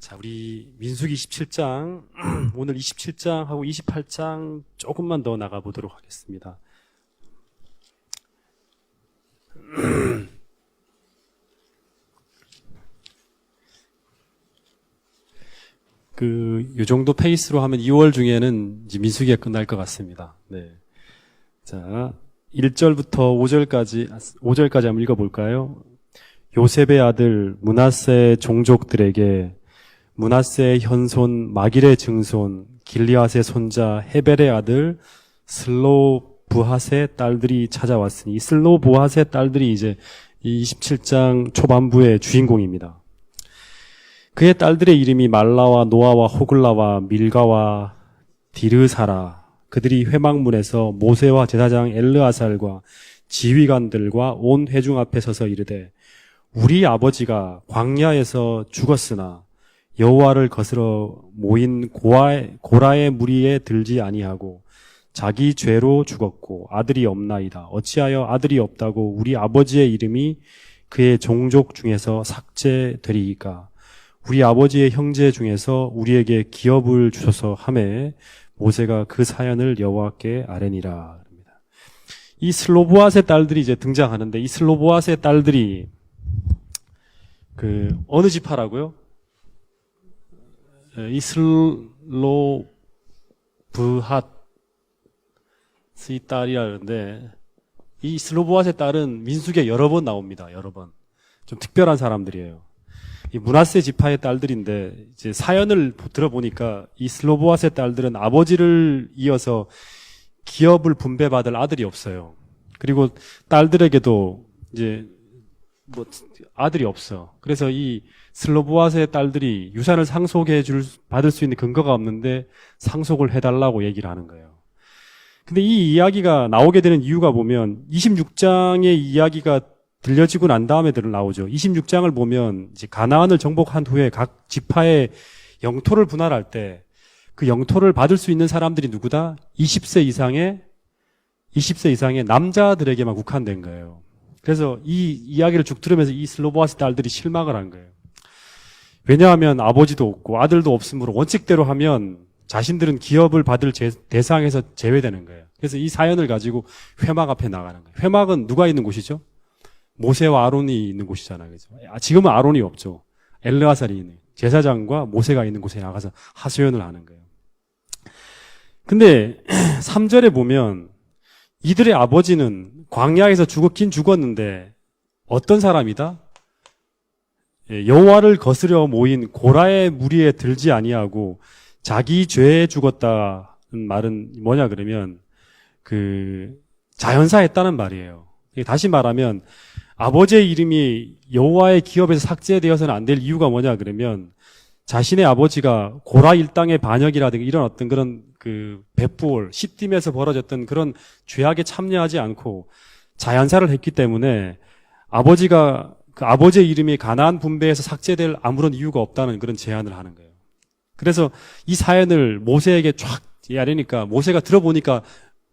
자, 우리 민수기 27장, 오늘 27장하고 28장 조금만 더 나가보도록 하겠습니다. 요 정도 페이스로 하면 2월 중에는 이제 민수기가 끝날 것 같습니다. 네. 자, 1절부터 5절까지 한번 읽어볼까요? 요셉의 아들 므낫세 종족들에게 므낫세의 현손 마길의 증손 길리앗의 손자 헤벨의 아들 슬로브핫의 딸들이 찾아왔으니, 이 슬로브핫의 딸들이 이제 이 27장 초반부의 주인공입니다. 그의 딸들의 이름이 말라와 노아와 호글라와 밀가와 디르사라. 그들이 회막문에서 모세와 제사장 엘르아살과 지휘관들과 온 회중 앞에 서서 이르되, 우리 아버지가 광야에서 죽었으나 여호와를 거스러 모인 고라의 무리에 들지 아니하고 자기 죄로 죽었고 아들이 없나이다. 어찌하여 아들이 없다고 우리 아버지의 이름이 그의 종족 중에서 삭제되리이까? 우리 아버지의 형제 중에서 우리에게 기업을 주소서 하매 모세가 그 사연을 여호와께 아뢰니라. 이 슬로보앗의 딸들이 이제 등장하는데, 이 슬로보앗의 딸들이 어느 지파라고요? 이 슬로브핫의 딸이라는데, 이 슬로보앗의 딸은 민수기에 여러 번 나옵니다. 여러 번. 좀 특별한 사람들이에요. 이 므낫세 지파의 딸들인데, 이제 사연을 들어보니까 이 슬로보앗의 딸들은 아버지를 이어서 기업을 분배받을 아들이 없어요. 그리고 딸들에게도 이제 아들이 없어. 그래서 이 슬로보앗의 딸들이 유산을 받을 수 있는 근거가 없는데 상속을 해달라고 얘기를 하는 거예요. 근데 이 이야기가 나오게 되는 이유가 보면 26장의 이야기가 들려지고 난 다음에 나오죠. 26장을 보면 이제 가나안을 정복한 후에 각 지파의 영토를 분할할 때 그 영토를 받을 수 있는 사람들이 누구다? 20세 이상의 남자들에게만 국한된 거예요. 그래서 이 이야기를 쭉 들으면서 이 슬로보앗의 딸들이 실망을 한 거예요. 왜냐하면 아버지도 없고 아들도 없으므로 원칙대로 하면 자신들은 기업을 받을 대상에서 제외되는 거예요. 그래서 이 사연을 가지고 회막 앞에 나가는 거예요. 회막은 누가 있는 곳이죠? 모세와 아론이 있는 곳이잖아요. 그죠? 지금은 아론이 없죠. 엘르아살이 있는, 제사장과 모세가 있는 곳에 나가서 하소연을 하는 거예요. 근데 3절에 보면 이들의 아버지는 광야에서 죽었긴 죽었는데 어떤 사람이다? 여호와를 거스려 모인 고라의 무리에 들지 아니하고 자기 죄에 죽었다는 말은 뭐냐 그러면 자연사했다는 말이에요. 다시 말하면 아버지의 이름이 여호와의 기업에서 삭제되어서는 안 될 이유가 뭐냐 그러면 자신의 아버지가 고라 일당의 반역이라든가 이런 어떤 그런 벳부올, 시딤에서 벌어졌던 그런 죄악에 참여하지 않고 자연사를 했기 때문에 아버지의 이름이 가나안 분배에서 삭제될 아무런 이유가 없다는 그런 제안을 하는 거예요. 그래서 이 사연을 모세에게 쫙 아뢰니까 모세가 들어보니까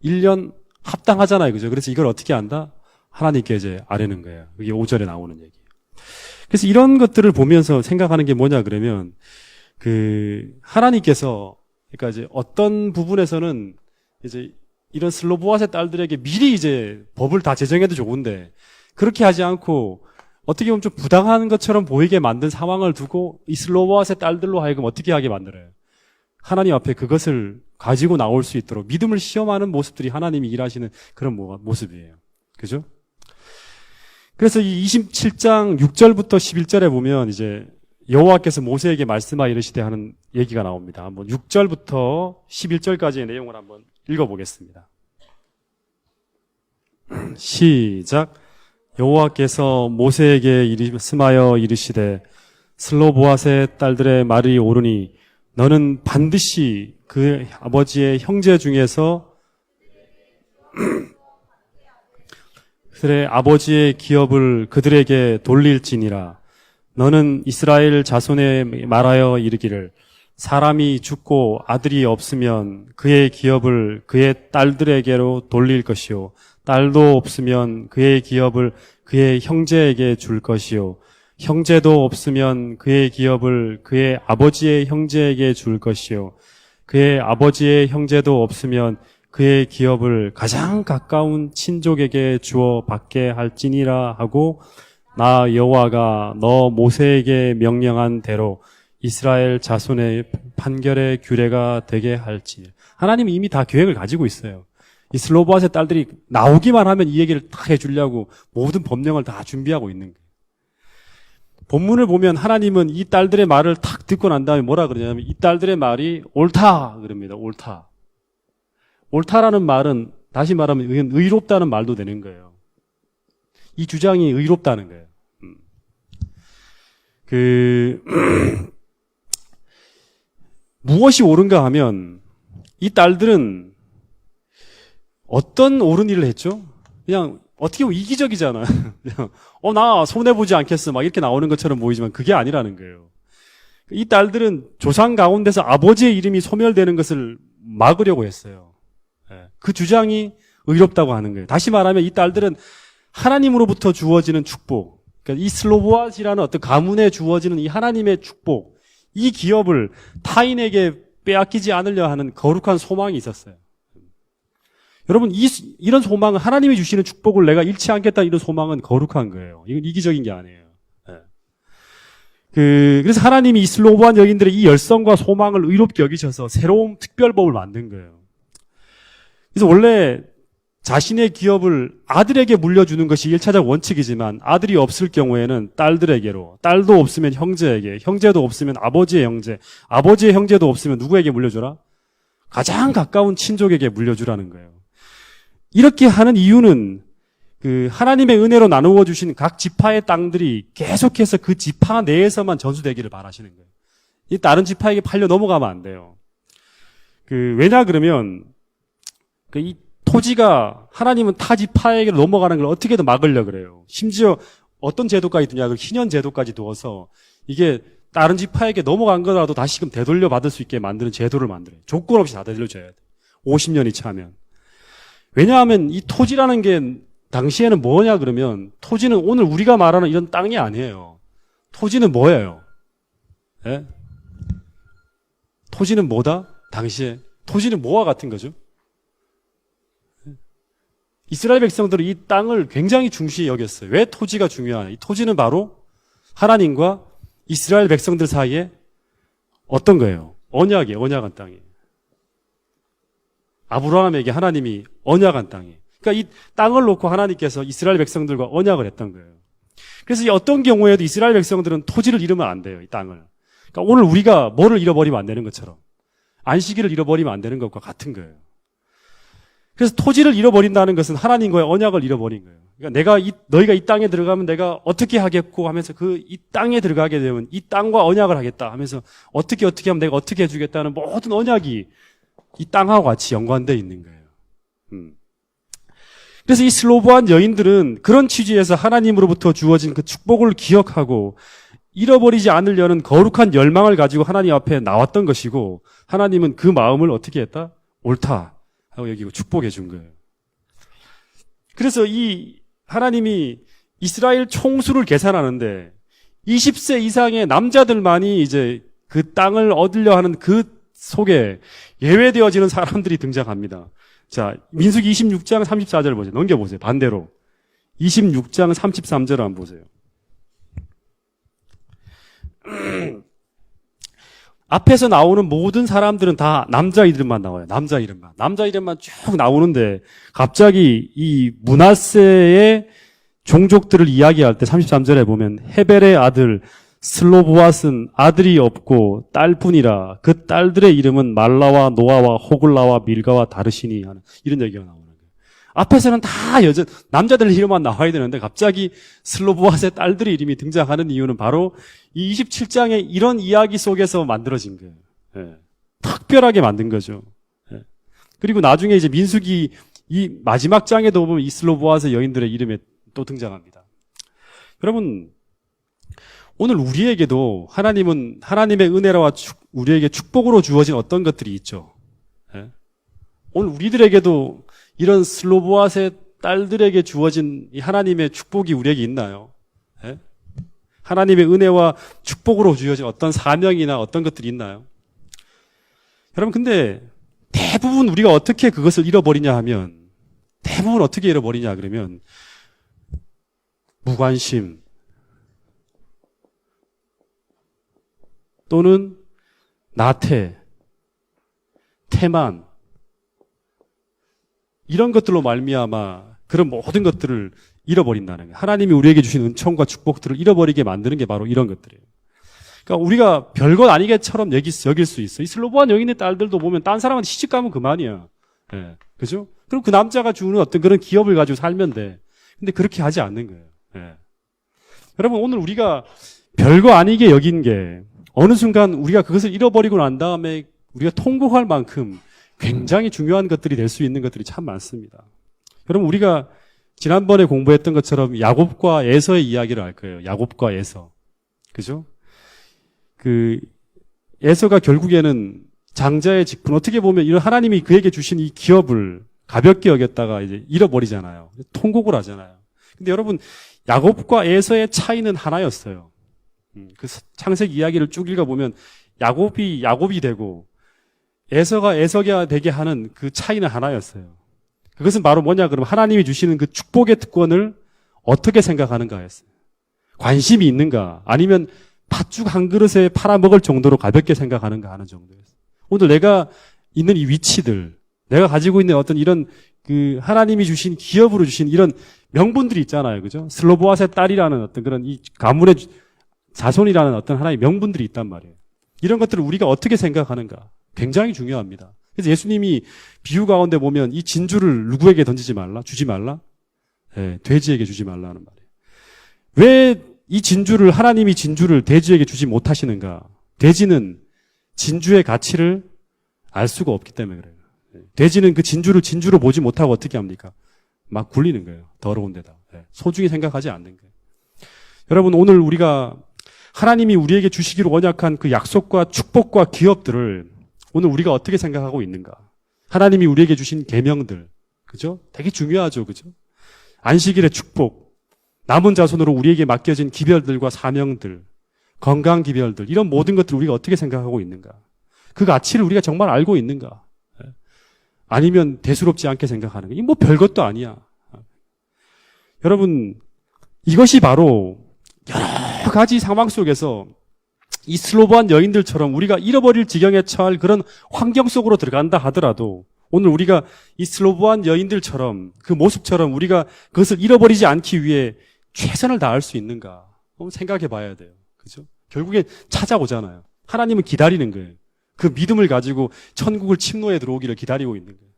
1년 합당하잖아요. 그죠? 그래서 이걸 어떻게 한다? 하나님께 이제 아뢰는 거예요. 이게 5절에 나오는 얘기예요. 그래서 이런 것들을 보면서 생각하는 게 뭐냐 그러면 하나님께서 그러니까 이제 어떤 부분에서는 이제 이런 슬로보앗의 딸들에게 미리 이제 법을 다 제정해도 좋은데 그렇게 하지 않고 어떻게 보면 좀 부당한 것처럼 보이게 만든 상황을 두고 이 슬로보앗의 딸들로 하여금 어떻게 하게 만들어요. 하나님 앞에 그것을 가지고 나올 수 있도록 믿음을 시험하는 모습들이 하나님이 일하시는 그런 모습이에요. 그죠? 그래서 이 27장 6절부터 11절에 보면 이제 여호와께서 모세에게 말씀하여 이르시되 하는 얘기가 나옵니다. 한번 6절부터 11절까지의 내용을 한번 읽어보겠습니다. 시작. 여호와께서 모세에게 말씀하여 이르시되 슬로보앗의 딸들의 말이 옳으니 너는 반드시 그 아버지의 형제 중에서 그들의 아버지의 기업을 그들에게 돌릴지니라. 너는 이스라엘 자손에 말하여 이르기를 사람이 죽고 아들이 없으면 그의 기업을 그의 딸들에게로 돌릴 것이요 딸도 없으면 그의 기업을 그의 형제에게 줄 것이요 형제도 없으면 그의 기업을 그의 아버지의 형제에게 줄 것이요. 그의 아버지의 형제도 없으면 그의 기업을 가장 가까운 친족에게 주어 받게 할지니라 하고 나 여호와가 너 모세에게 명령한 대로 이스라엘 자손의 판결의 규례가 되게 할지. 하나님은 이미 다 계획을 가지고 있어요. 이 슬로보아스의 딸들이 나오기만 하면 이 얘기를 다 해주려고 모든 법령을 다 준비하고 있는 거예요. 본문을 보면 하나님은 이 딸들의 말을 탁 듣고 난 다음에 뭐라 그러냐면 이 딸들의 말이 옳다 그럽니다. 옳다. 옳다라는 말은 다시 말하면 의롭다는 말도 되는 거예요. 이 주장이 의롭다는 거예요. 무엇이 옳은가 하면 이 딸들은 어떤 옳은 일을 했죠? 그냥 어떻게 보면 이기적이잖아요. 그냥 나 손해보지 않겠어 막 이렇게 나오는 것처럼 보이지만 그게 아니라는 거예요. 이 딸들은 조상 가운데서 아버지의 이름이 소멸되는 것을 막으려고 했어요. 그 주장이 의롭다고 하는 거예요. 다시 말하면 이 딸들은 하나님으로부터 주어지는 축복, 그러니까 이 슬로보아스라는 어떤 가문에 주어지는 이 하나님의 축복, 이 기업을 타인에게 빼앗기지 않으려 하는 거룩한 소망이 있었어요. 여러분, 이런 소망은 하나님이 주시는 축복을 내가 잃지 않겠다 이런 소망은 거룩한 거예요. 이건 이기적인 게 아니에요. 그래서 하나님이 이 슬로보안 여인들의 이 열성과 소망을 의롭게 여기셔서 새로운 특별법을 만든 거예요. 그래서 원래 자신의 기업을 아들에게 물려주는 것이 1차적 원칙이지만 아들이 없을 경우에는 딸들에게로, 딸도 없으면 형제에게, 형제도 없으면 아버지의 형제, 아버지의 형제도 없으면 누구에게 물려주라? 가장 가까운 친족에게 물려주라는 거예요. 이렇게 하는 이유는 하나님의 은혜로 나누어 주신 각 지파의 땅들이 계속해서 그 지파 내에서만 전수되기를 바라시는 거예요. 이 다른 지파에게 팔려 넘어가면 안 돼요. 왜냐 그러면 이 토지가 하나님은 타 지파에게 넘어가는 걸 어떻게든 막으려 그래요. 심지어 어떤 제도까지 두냐, 그 희년 제도까지 두어서 이게 다른 지파에게 넘어간 거라도 다시금 되돌려 받을 수 있게 만드는 제도를 만들어요. 조건 없이 다 되돌려줘야 돼. 50년이 차면. 왜냐하면 이 토지라는 게 당시에는 뭐냐 그러면 토지는 오늘 우리가 말하는 이런 땅이 아니에요. 토지는 뭐예요? 예? 토지는 뭐다? 당시에. 토지는 뭐와 같은 거죠? 이스라엘 백성들은 이 땅을 굉장히 중시히 여겼어요. 왜 토지가 중요하냐? 이 토지는 바로 하나님과 이스라엘 백성들 사이에 어떤 거예요? 언약이에요. 언약한 땅이에요. 아브라함에게 하나님이 언약한 땅이에요. 그러니까 이 땅을 놓고 하나님께서 이스라엘 백성들과 언약을 했던 거예요. 그래서 어떤 경우에도 이스라엘 백성들은 토지를 잃으면 안 돼요. 이 땅을. 그러니까 오늘 우리가 뭐를 잃어버리면 안 되는 것처럼 안식일을 잃어버리면 안 되는 것과 같은 거예요. 그래서 토지를 잃어버린다는 것은 하나님과의 언약을 잃어버린 거예요. 그러니까 너희가 이 땅에 들어가면 내가 어떻게 하겠고 하면서 이 땅에 들어가게 되면 이 땅과 언약을 하겠다 하면서 어떻게 하면 내가 어떻게 해주겠다는 모든 언약이 이 땅하고 같이 연관되어 있는 거예요. 그래서 이 슬로보안 여인들은 그런 취지에서 하나님으로부터 주어진 그 축복을 기억하고 잃어버리지 않으려는 거룩한 열망을 가지고 하나님 앞에 나왔던 것이고 하나님은 그 마음을 어떻게 했다? 옳다 하고 여기고 축복해 준 거예요. 그래서 이 하나님이 이스라엘 총수를 계산하는데 20세 이상의 남자들만이 이제 그 땅을 얻으려 하는 그 속에 예외되어지는 사람들이 등장합니다. 자, 민수기 26장 34절 보세요. 넘겨보세요. 반대로. 26장 33절을 한번 보세요. 앞에서 나오는 모든 사람들은 다 남자 이름만 나와요. 남자 이름만 쭉 나오는데 갑자기 이 므낫세의 종족들을 이야기할 때 33절에 보면 헤벨의 아들 슬로보앗은 아들이 없고 딸뿐이라 그 딸들의 이름은 말라와 노아와 호글라와 밀가와 다르시니 하는 이런 얘기가 나오는 거예요. 앞에서는 다 남자들 이름만 나와야 되는데 갑자기 슬로보앗의 딸들의 이름이 등장하는 이유는 바로 이 27장의 이런 이야기 속에서 만들어진 거예요. 예. 특별하게 만든 거죠. 예. 그리고 나중에 이제 민수기 이 마지막 장에도 보면 이 슬로보앗의 여인들의 이름에 또 등장합니다. 여러분, 오늘 우리에게도 하나님은 하나님의 은혜와 우리에게 축복으로 주어진 어떤 것들이 있죠. 예? 오늘 우리들에게도 이런 슬로보앗의 딸들에게 주어진 이 하나님의 축복이 우리에게 있나요? 예? 하나님의 은혜와 축복으로 주어진 어떤 사명이나 어떤 것들이 있나요? 여러분, 근데 대부분 우리가 어떻게 그것을 잃어버리냐 하면, 대부분 어떻게 잃어버리냐 그러면, 무관심, 또는 나태, 태만, 이런 것들로 말미암아 그런 모든 것들을 잃어버린다는 거예요. 하나님이 우리에게 주신 은총과 축복들을 잃어버리게 만드는 게 바로 이런 것들이에요. 그러니까 우리가 별것 아니게처럼 여길 수 있어. 이 슬로보한 여인의 딸들도 보면 딴 사람한테 시집가면 그만이야. 예. 그죠? 그럼 그 남자가 주는 어떤 그런 기업을 가지고 살면 돼. 근데 그렇게 하지 않는 거예요. 예. 여러분, 오늘 우리가 별거 아니게 여긴 게 어느 순간 우리가 그것을 잃어버리고 난 다음에 우리가 통곡할 만큼 굉장히 중요한 것들이 될 수 있는 것들이 참 많습니다. 여러분, 우리가 지난번에 공부했던 것처럼 야곱과 에서의 이야기를 알 거예요. 야곱과 에서. 그죠? 에서가 결국에는 장자의 직분, 어떻게 보면 이런 하나님이 그에게 주신 이 기업을 가볍게 여겼다가 이제 잃어버리잖아요. 통곡을 하잖아요. 근데 여러분, 야곱과 에서의 차이는 하나였어요. 그 창세기 이야기를 쭉 읽어보면 야곱이 되고 에서가 에서가 되게 하는 그 차이는 하나였어요. 그것은 바로 뭐냐 그러면 하나님이 주시는 그 축복의 특권을 어떻게 생각하는가였어요. 관심이 있는가 아니면 팥죽 한 그릇에 팔아먹을 정도로 가볍게 생각하는가 하는 정도였어요. 오늘 내가 있는 이 위치들, 내가 가지고 있는 어떤 이런 그 하나님이 주신 기업으로 주신 이런 명분들이 있잖아요. 그죠? 슬로보아스의 딸이라는 어떤 그런 이 가문의 자손이라는 어떤 하나의 명분들이 있단 말이에요. 이런 것들을 우리가 어떻게 생각하는가 굉장히 중요합니다. 그래서 예수님이 비유 가운데 보면 이 진주를 누구에게 던지지 말라? 주지 말라? 네, 돼지에게 주지 말라는 말이에요. 왜 이 진주를 하나님이 진주를 돼지에게 주지 못하시는가? 돼지는 진주의 가치를 알 수가 없기 때문에 그래요. 돼지는 그 진주를 진주로 보지 못하고 어떻게 합니까? 막 굴리는 거예요. 더러운 데다. 소중히 생각하지 않는 거예요. 여러분, 오늘 우리가 하나님이 우리에게 주시기로 언약한 그 약속과 축복과 기업들을 오늘 우리가 어떻게 생각하고 있는가? 하나님이 우리에게 주신 계명들, 그죠? 되게 중요하죠, 그죠? 안식일의 축복, 남은 자손으로 우리에게 맡겨진 기별들과 사명들, 건강 기별들, 이런 모든 것들을 우리가 어떻게 생각하고 있는가? 그 가치를 우리가 정말 알고 있는가? 아니면 대수롭지 않게 생각하는가? 이 뭐 별것도 아니야. 여러분, 이것이 바로 여러 가지 상황 속에서 이 슬로보한 여인들처럼 우리가 잃어버릴 지경에 처할 그런 환경 속으로 들어간다 하더라도 오늘 우리가 이 슬로보한 여인들처럼 그 모습처럼 우리가 그것을 잃어버리지 않기 위해 최선을 다할 수 있는가 한번 생각해 봐야 돼요. 그죠? 결국에 찾아오잖아요. 하나님은 기다리는 거예요. 그 믿음을 가지고 천국을 침노에 들어오기를 기다리고 있는 거예요.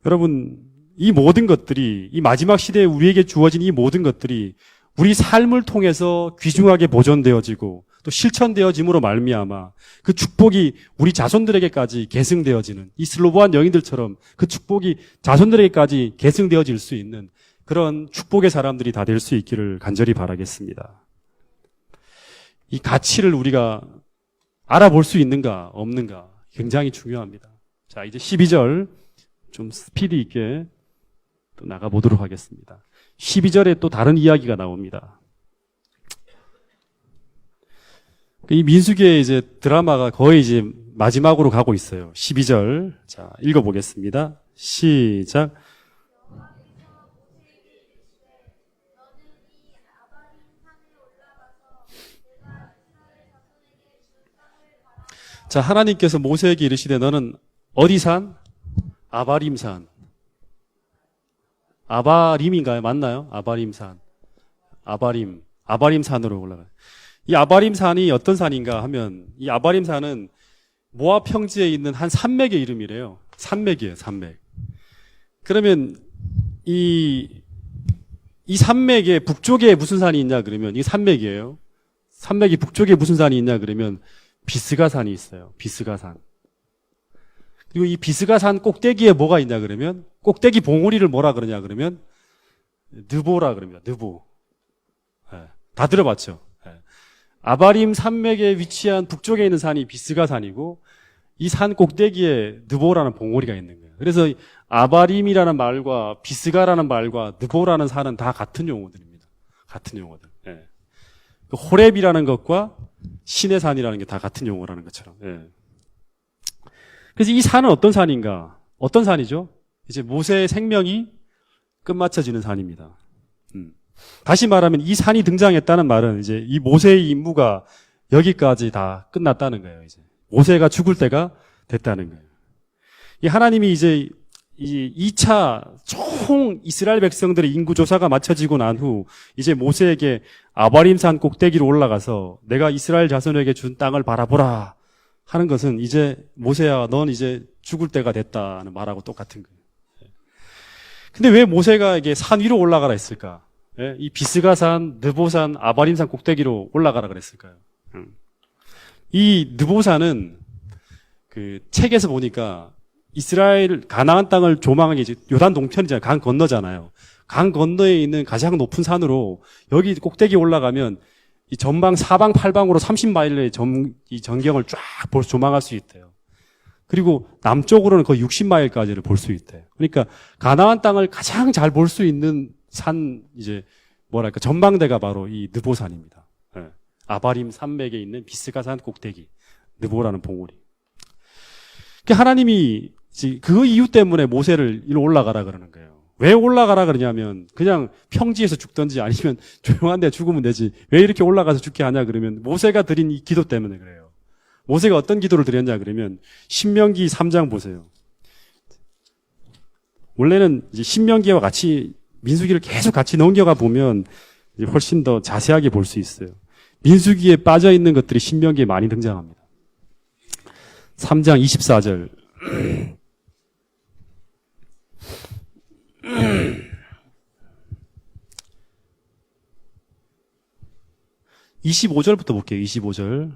여러분, 이 모든 것들이 이 마지막 시대에 우리에게 주어진 이 모든 것들이 우리 삶을 통해서 귀중하게 보존되어지고 또 실천되어짐으로 말미암아 그 축복이 우리 자손들에게까지 계승되어지는 이 슬로보한 여인들처럼 그 축복이 자손들에게까지 계승되어질 수 있는 그런 축복의 사람들이 다 될 수 있기를 간절히 바라겠습니다. 이 가치를 우리가 알아볼 수 있는가 없는가 굉장히 중요합니다. 자, 이제 12절 좀 스피드 있게 또 나가보도록 하겠습니다. 12절에 또 다른 이야기가 나옵니다. 이 민수기의 이제 드라마가 거의 이제 마지막으로 가고 있어요. 12절. 자, 읽어보겠습니다. 시작. 자, 하나님께서 모세에게 이르시되 너는 어디 산? 아바림산. 아바림인가요? 맞나요? 아바림산. 아바림산으로 올라가요. 이 아바림산이 어떤 산인가 하면 이 아바림산은 모압 평지에 있는 한 산맥의 이름이래요. 산맥이에요, 산맥. 그러면 이 산맥의 북쪽에 무슨 산이 있냐 그러면 이 산맥이에요. 산맥이 북쪽에 무슨 산이 있냐 그러면 비스가산이 있어요. 비스가산. 그리고 이 비스가산 꼭대기에 뭐가 있냐 그러면 꼭대기 봉우리를 뭐라 그러냐 그러면 느보라 그럽니다. 느보. 네, 다 들어봤죠. 네. 아바림 산맥에 위치한 북쪽에 있는 산이 비스가산이고 이 산 꼭대기에 느보라는 봉우리가 있는 거예요. 그래서 아바림이라는 말과 비스가라는 말과 느보라는 산은 다 같은 용어들입니다. 같은 용어들. 네. 그 호렙이라는 것과 신의 산이라는 게 다 같은 용어라는 것처럼. 예. 그래서 이 산은 어떤 산인가? 어떤 산이죠? 이제 모세의 생명이 끝마쳐지는 산입니다. 다시 말하면 이 산이 등장했다는 말은 이제 이 모세의 임무가 여기까지 다 끝났다는 거예요. 이제 모세가 죽을 때가 됐다는 거예요. 이 하나님이 이제 이 2차 총 이스라엘 백성들의 인구 조사가 마쳐지고 난 후 이제 모세에게 아바림산 꼭대기로 올라가서 내가 이스라엘 자손에게 준 땅을 바라보라 하는 것은 이제 모세야 넌 이제 죽을 때가 됐다는 말하고 똑같은 거예요. 근데 왜 모세가 이게 산 위로 올라가라 했을까? 예? 이 비스가산, 느보산, 아바림산 꼭대기로 올라가라 그랬을까요? 이 느보산은 그 책에서 보니까 이스라엘 가나안 땅을 조망하기 이제 요단 동편이잖아요. 강 건너잖아요. 강 건너에 있는 가장 높은 산으로 여기 꼭대기 올라가면 이 전방 사방 팔방으로 30마일의 이 전경을 쫙 조망할 수 있대요. 그리고 남쪽으로는 거의 60마일까지를 볼 수 있대요. 그러니까 가나안 땅을 가장 잘 볼 수 있는 산 이제 뭐랄까 전망대가 바로 이 느보산입니다. 예. 아바림 산맥에 있는 비스가산 꼭대기 느보라는 봉우리. 하나님이 그 이유 때문에 모세를 이리로 올라가라 그러는 거예요. 왜 올라가라 그러냐면 그냥 평지에서 죽든지 아니면 조용한 데 죽으면 되지. 왜 이렇게 올라가서 죽게 하냐 그러면 모세가 드린 이 기도 때문에 그래요. 모세가 어떤 기도를 드렸냐 그러면 신명기 3장 보세요. 원래는 이제 신명기와 같이 민수기를 계속 같이 넘겨가 보면 이제 훨씬 더 자세하게 볼 수 있어요. 민수기에 빠져 있는 것들이 신명기에 많이 등장합니다. 3장 24절. 25절부터 볼게요. 25절.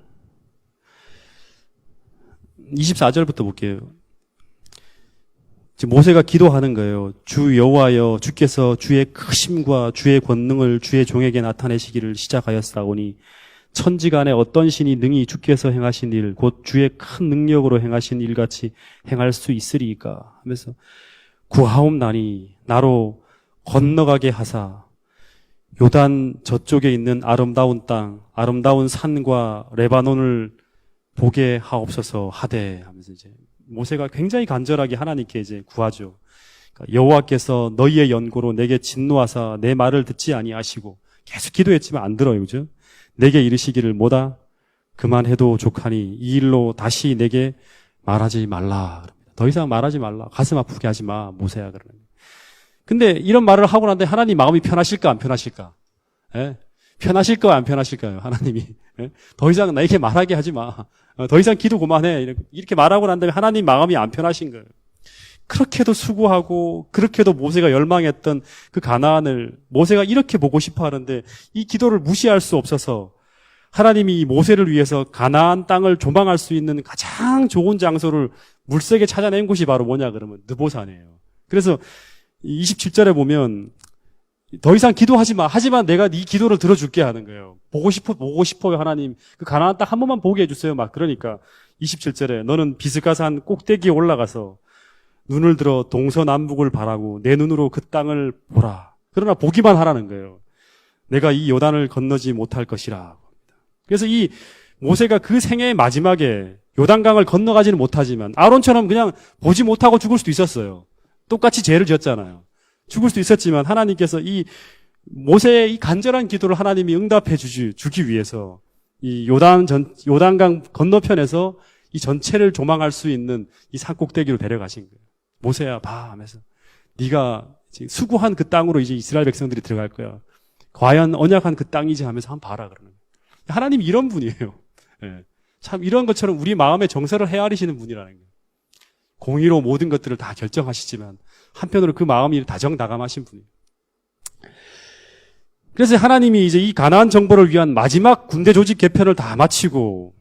24절부터 볼게요. 지금 모세가 기도하는 거예요. 주 여호와여 주께서 주의 크심과 주의 권능을 주의 종에게 나타내시기를 시작하였사오니 천지간에 어떤 신이 능히 주께서 행하신 일 곧 주의 큰 능력으로 행하신 일같이 행할 수 있으리이까 하면서 구하옵나니 나로 건너가게 하사 요단 저쪽에 있는 아름다운 땅 아름다운 산과 레바논을 보게 하옵소서 하되 하면서 이제 모세가 굉장히 간절하게 하나님께 이제 구하죠. 그러니까 여호와께서 너희의 연고로 내게 진노하사 내 말을 듣지 아니하시고 계속 기도했지만 안 들어요. 그죠? 내게 이르시기를 뭐다? 그만해도 족하니 이 일로 다시 내게 말하지 말라. 더 이상 말하지 말라. 가슴 아프게 하지 마. 모세야 그러는. 근데 이런 말을 하고 난데 하나님 마음이 편하실까 안 편하실까? 예? 편하실까 안 편하실까요? 하나님이. 예? 더 이상 나에게 말하게 하지 마. 더 이상 기도 그만해. 이렇게 말하고 난 다음에 하나님 마음이 안 편하신 거예요. 그렇게도 수고하고 그렇게도 모세가 열망했던 그 가나안을 모세가 이렇게 보고 싶어 하는데 이 기도를 무시할 수 없어서 하나님이 모세를 위해서 가나안 땅을 조망할 수 있는 가장 좋은 장소를 물색에 찾아낸 곳이 바로 뭐냐 그러면 느보산이에요. 그래서 27절에 보면 더 이상 기도하지 마. 하지만 내가 네 기도를 들어줄게 하는 거예요. 보고 싶어요 하나님. 그 가나안 땅 한 번만 보게 해주세요. 막 그러니까 27절에 너는 비스가산 꼭대기에 올라가서 눈을 들어 동서남북을 바라고 내 눈으로 그 땅을 보라. 그러나 보기만 하라는 거예요. 내가 이 요단을 건너지 못할 것이라. 그래서 이 모세가 그 생애의 마지막에 요단강을 건너가지는 못하지만 아론처럼 그냥 보지 못하고 죽을 수도 있었어요. 똑같이 죄를 지었잖아요. 죽을 수도 있었지만 하나님께서 이 모세의 이 간절한 기도를 하나님이 응답해 주기 위해서 이 요단강 건너편에서 이 전체를 조망할 수 있는 이 산꼭대기로 데려가신 거예요. 모세야 봐 하면서 네가 수고한 그 땅으로 이제 이스라엘 백성들이 들어갈 거야. 과연 언약한 그 땅이지 하면서 한번 봐라 그러는 거예요. 하나님이 이런 분이에요. 예. 참 이런 것처럼 우리 마음의 정서를 헤아리시는 분이라는 거예요. 공의로 모든 것들을 다 결정하시지만 한편으로 그 마음이 다정다감하신 분이에요. 그래서 하나님이 이제 이 가나안 정벌을 위한 마지막 군대 조직 개편을 다 마치고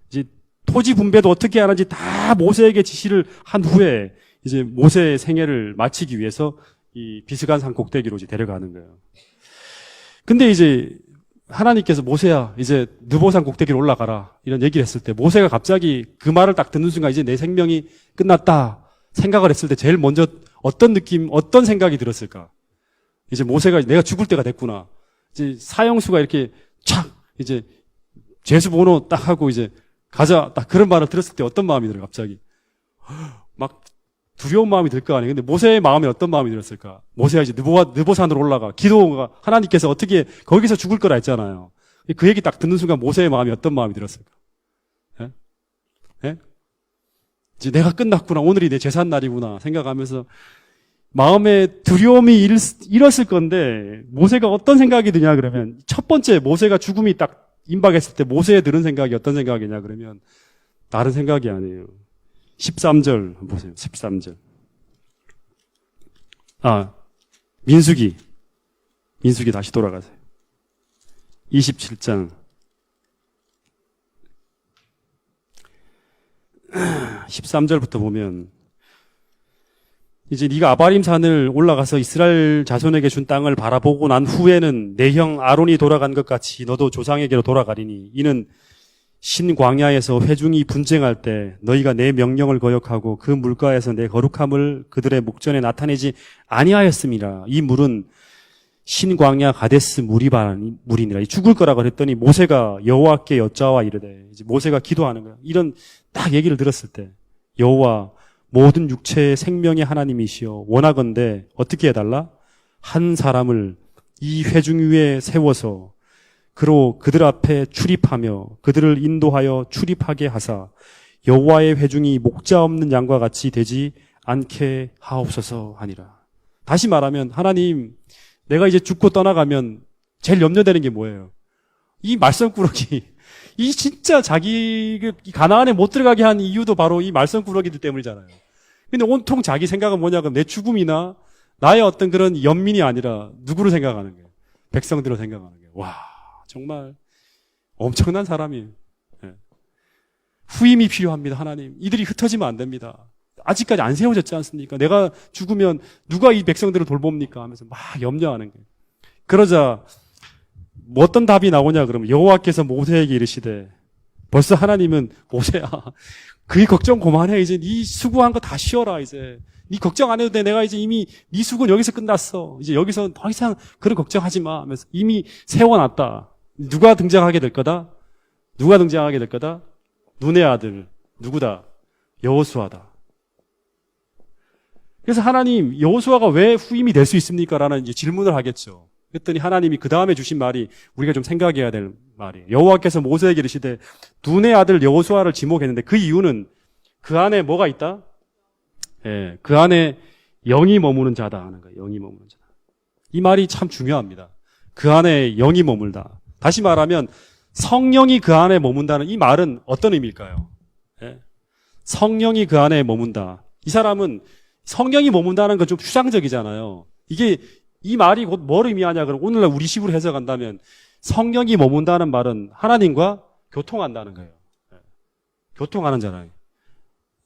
이제 토지 분배도 어떻게 하는지 다 모세에게 지시를 한 후에 이제 모세의 생애를 마치기 위해서 이 비스간산 꼭대기로 이제 데려가는 거예요. 근데 이제 하나님께서 모세야 이제 느보산 꼭대기로 올라가라 이런 얘기를 했을 때 모세가 갑자기 그 말을 딱 듣는 순간 이제 내 생명이 끝났다 생각을 했을 때 제일 먼저 어떤 느낌, 어떤 생각이 들었을까? 이제 모세가 내가 죽을 때가 됐구나. 이제 사형수가 이렇게 착 이제 죄수 번호 딱 하고 이제 가자 딱 그런 말을 들었을 때 어떤 마음이 들어요? 갑자기 막 두려운 마음이 들 거 아니에요. 근데 모세의 마음에 어떤 마음이 들었을까? 모세가 이제 느보산으로 올라가 기도가 하나님께서 어떻게 거기서 죽을 거라 했잖아요. 그 얘기 딱 듣는 순간 모세의 마음이 어떤 마음이 들었을까? 예? 예? 이제 내가 끝났구나. 오늘이 내 제산 날이구나 생각하면서 마음에 두려움이 일었을 건데 모세가 어떤 생각이 드냐 그러면 첫 번째 모세가 죽음이 딱 임박했을 때 모세에 들은 생각이 어떤 생각이냐 그러면 다른 생각이 아니에요. 13절 보세요. 13절. 민수기 다시 돌아가세요. 27장 13절부터 보면 이제 네가 아바림 산을 올라가서 이스라엘 자손에게 준 땅을 바라보고 난 후에는 내 형 아론이 돌아간 것 같이 너도 조상에게로 돌아가리니 이는 신광야에서 회중이 분쟁할 때 너희가 내 명령을 거역하고 그 물가에서 내 거룩함을 그들의 목전에 나타내지 아니하였음이라. 이 물은 신광야 가데스 물이니라. 죽을 거라고 그랬더니 모세가 여호와께 여짜와 이르되 이제 모세가 기도하는 거야. 이런 딱 얘기를 들었을 때 여호와 모든 육체의 생명의 하나님이시여 원하건대 어떻게 해달라? 한 사람을 이 회중 위에 세워서 그로 그들 앞에 출입하며 그들을 인도하여 출입하게 하사 여호와의 회중이 목자 없는 양과 같이 되지 않게 하옵소서 하니라. 다시 말하면 하나님 내가 이제 죽고 떠나가면 제일 염려되는 게 뭐예요? 이 말썽꾸러기 이 진짜 자기 가나안에 못 들어가게 한 이유도 바로 이 말썽꾸러기들 때문이잖아요. 근데 온통 자기 생각은 뭐냐 그럼 내 죽음이나 나의 어떤 그런 연민이 아니라 누구를 생각하는 거예요? 백성들을 생각하는 거예요. 와 정말 엄청난 사람이에요. 네. 후임이 필요합니다. 하나님 이들이 흩어지면 안 됩니다. 아직까지 안 세워졌지 않습니까? 내가 죽으면 누가 이 백성들을 돌봅니까? 하면서 막 염려하는 거예요. 그러자 뭐 어떤 답이 나오냐 그러면 여호와께서 모세에게 이르시되 벌써 하나님은 모세야 그의 걱정 그만해. 이제 네 수고한 거 다 쉬어라. 이제 네 걱정 안 해도 돼. 내가 이제 이미 네 수고는 여기서 끝났어. 이제 여기서 더 이상 그런 걱정하지 마 하면서 이미 세워놨다. 누가 등장하게 될 거다? 누가 등장하게 될 거다? 눈의 아들 누구다? 여호수아다. 그래서 하나님 여호수아가 왜 후임이 될 수 있습니까? 라는 이제 질문을 하겠죠. 그랬더니 하나님이 그 다음에 주신 말이 우리가 좀 생각해야 될 말이에요. 여호와께서 모세에게 이르시되 눈의 아들 여호수아를 지목했는데 그 이유는 그 안에 뭐가 있다? 예, 그 안에 영이 머무는 자다 하는 거예요. 영이 머무는 자다. 이 말이 참 중요합니다. 그 안에 영이 머물다. 다시 말하면 성령이 그 안에 머문다는 이 말은 어떤 의미일까요? 예, 성령이 그 안에 머문다. 이 사람은 성령이 머문다는 건 좀 추상적이잖아요. 이게 이 말이 곧 뭘 의미하냐 그러면 오늘날 우리식으로 해석한다면 성령이 머문다는 말은 하나님과 교통한다는 거예요. 교통하는 자라요.